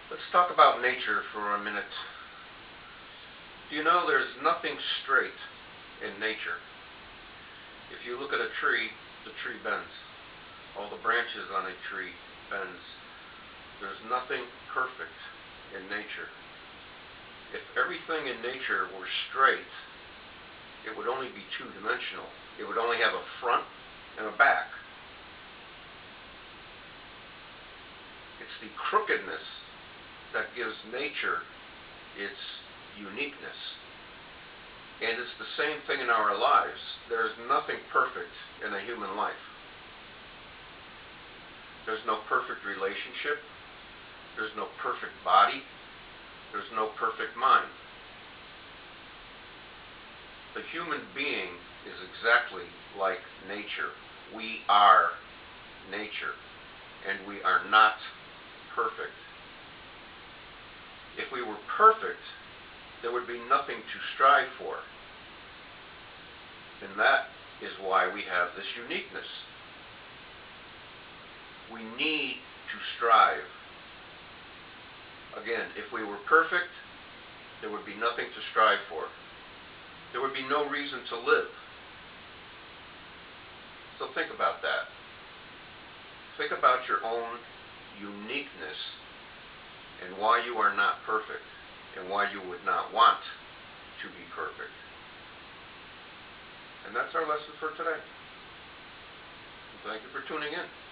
Let's talk about nature for a minute. Do you know there's nothing straight in nature? If you look at a tree, the tree bends. All the branches on a tree bends. There's nothing perfect in nature. If everything in nature were straight, it would only be two-dimensional. It would only have a front and a back. It's the crookedness that gives nature its uniqueness. And it's the same thing in our lives. There is nothing perfect in a human life. There's no perfect relationship. There's no perfect body. There's no perfect mind. The human being is exactly like nature. We are nature, and we are not perfect. If we were perfect, there would be nothing to strive for. And that is why we have this uniqueness. We need to strive. Again, if we were perfect, there would be nothing to strive for. There would be no reason to live. So think about that. Think about your own uniqueness and why you are not perfect and why you would not want to be perfect. And that's our lesson for today. Thank you for tuning in.